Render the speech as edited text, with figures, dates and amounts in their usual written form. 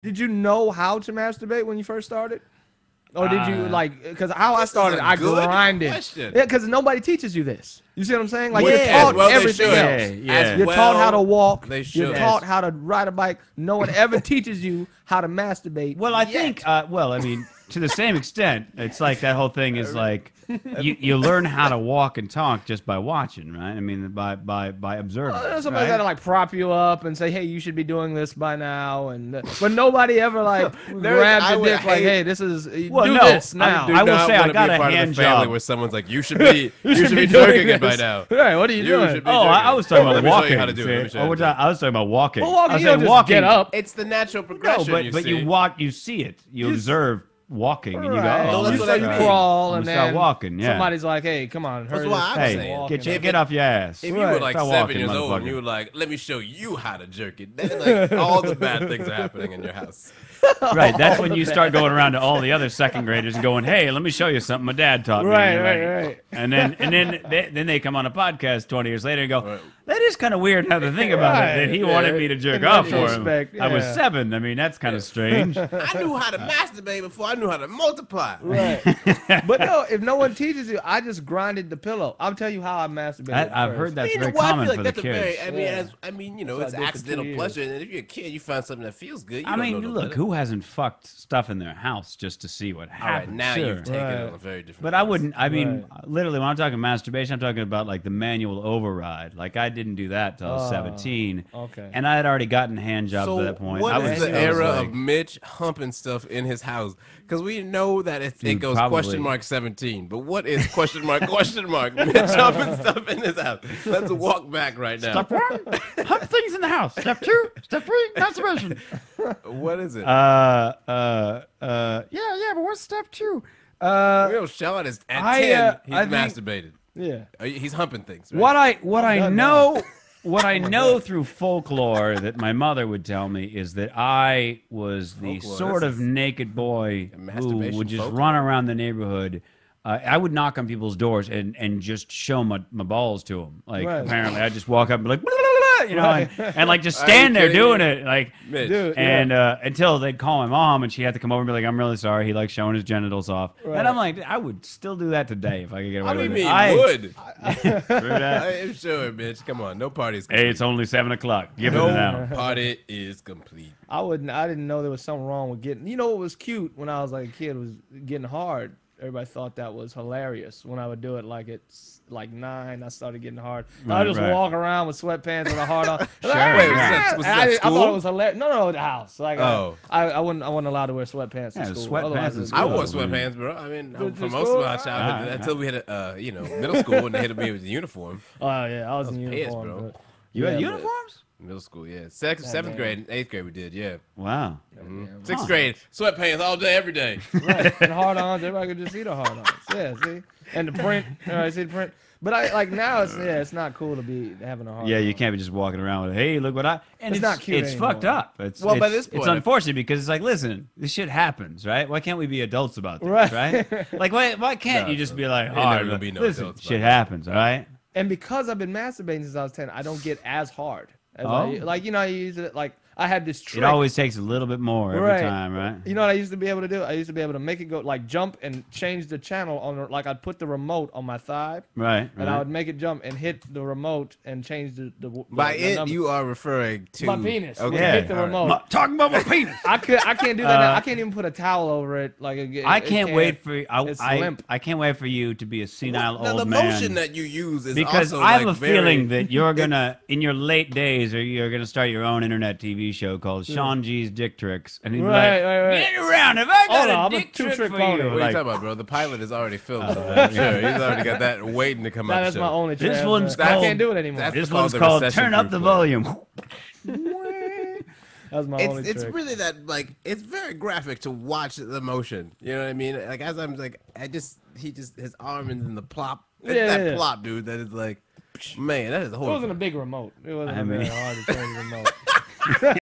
Did you know how to masturbate when you first started? Or did you like? Because how I started, I grinded. Question. Yeah, because nobody teaches you this. You see what I'm saying? Like Yeah, you're taught well, everything else. Yeah. You're taught how to walk. They You're should. taught how to ride a bike. No one ever teaches you how to masturbate. Well, I think, well, I mean, to the same extent, it's like that whole thing is like you learn how to walk and talk just by watching, right? I mean, by observing. Somebody's got to like prop you up and say, "Hey, you should be doing this by now." And but nobody ever like grabs your dick like, "Hey, this is do this now." I will say I got a hand job where someone's like, "You should be doing it by now." Right? What are you doing? Oh, I was talking about walking. How to do it. I was talking about walking. Well, walking, I was you don't saying just walking. get up. It's the natural progression. No, but you walk, you see it, you observe walking, and you go, Right. "Oh, that's you what I start mean. crawl, and I'm gonna start then walking." Yeah. somebody's like, "Hey, come on, hurry That's what I'm this saying. walking Hey, up." get off your ass. If you were like Start 7 walking, years old and motherfucker. you were like, "Let me show you how to jerk it," then like all the bad things are happening in your house. Right, that's when you start going around to all the other second graders and going, "Hey, let me show you something my dad taught me." Right, And you're right, like- right. And then they come on a podcast 20 years later and go, "That is kind of weird how to think about it. That he wanted me to jerk In off for him. retrospect, I was yeah. 7. I mean, that's kind of strange." I knew how to masturbate before I knew how to multiply. Right. But no, if no one teaches you, I just grinded the pillow. I'll tell you how I masturbated. I've first. heard that's very I common feel for like the that's a kids. very. Yeah. You know, That's it's what I did for 2 accidental years. pleasure, and if you're a kid, you find something that feels good. I mean, look, who hasn't fucked stuff in their house just to see what All happens? right, now Sure. you've taken Right. it on a very different. But I place. wouldn't. I mean, Right. literally, when I'm talking masturbation, I'm talking about like the manual override. Like I didn't do that till I was 17. okay. And I had already gotten hand jobs So at that point. what I is was, the I was era like- of Mitch humping stuff in his house? Because we know that it Dude, goes probably. question mark 17. But what is question mark Mitch humping stuff in his house? Let's walk back right now. Step 1, hump things in the house. Step 2, step 3, masturbation. What is it? Yeah, but what's step 2? Real Sean is at 10. He's I think- masturbated. Yeah. He's humping things. Right? What I done know what I know through folklore that my mother would tell me is that I was the Folklore, sort this of is naked boy who masturbation would just folklore. run around the neighborhood. I would knock on people's doors and just show my balls to them. Like Right. apparently, I'd just walk up and be like, you know, Right. and like just Are you stand there kidding doing me? it, like. Mitch. Dude. And until they'd call my mom, and she had to come over and be like, "I'm really sorry." He likes showing his genitals off, Right. and I'm like, I would still do that today if I could get away What do you with mean it. would? True that. I am sure, Mitch. Come on, no parties. Hey, it's only 7 o'clock. Give it No now. party is complete. I didn't know there was something wrong with getting. You know what was cute when I was like a kid was getting hard. Everybody thought that was hilarious when I would do it. Like it's like 9, I started getting hard. I Right, just right. walk around with sweatpants and a hard on. Sure, Wait, yeah. was I that thought school? it was hilarious. No, the house. Like Oh. I wasn't allowed to wear sweatpants Yeah, in school. sweatpants Otherwise, in it's I school. good. wore sweatpants, bro. I mean, Did for you most school? of my childhood, Ah, until we hit middle school and they hit me with the uniform. Oh yeah, I was in pissed, uniform. bro. but- You had yeah, uniforms? Middle school, yeah. Seventh damn. grade and 8th grade we did, yeah. Wow. Sixth grade, sweatpants all day, every day. Right. And hard-ons, everybody could just see the hard-ons. Yeah, see? And the print, all right, see the print? But I like now it's not cool to be having a hard-on. Yeah, you can't be just walking around with, "Hey, look what I." And It's not cute It's anymore. fucked up. It's Well, by it's- this point, it's unfortunate because it's like, listen, this shit happens, right? Why can't we be adults about this, Right. right? Like, why can't No, you just no. be like, Ain't "All never right, gonna be no listen, adults about shit this." happens, all right?" And because I've been masturbating since I was 10, I don't get as hard. As Oh. like, you know, you use it, like, I had this trick. It always takes a little bit more every Right. time, right? You know what I used to be able to do? I used to be able to make it go, like, jump and change the channel on, like, I'd put the remote on my thigh, Right. and I would make it jump and hit the remote and change the By the it, number. you are referring to My penis. Okay, Yeah, hit the all right. remote. Talking about my penis. I can't do that now. I can't even put a towel over it. Like I can't wait for it's limp. I can't wait for you to be a senile Now, old the man. motion that you use is Because also I have like a very- feeling that you're gonna, in your late days, or you're gonna start your own internet TV show called Sean G's Dick Tricks, and he'd be Right, like, right. "Get around! Have I got Hold on, a I'm a dick two-trick trick for pony. you?" What are you Like, talking about, bro? The pilot is already filmed. I'm sure he's already got that waiting to come out. That's my only trick. This one's I called- can't do it anymore. That's this called one's the called recession "Turn Up proof the plan. Volume." That's my only It's trick. really that, like, it's very graphic to watch the motion. You know what I mean? Like, as I'm like, his arm is in the plop. It's Yeah, that yeah. plop, dude. That is like, man, that is a It whole. wasn't a big remote. It wasn't I very mean- hard to change the remote.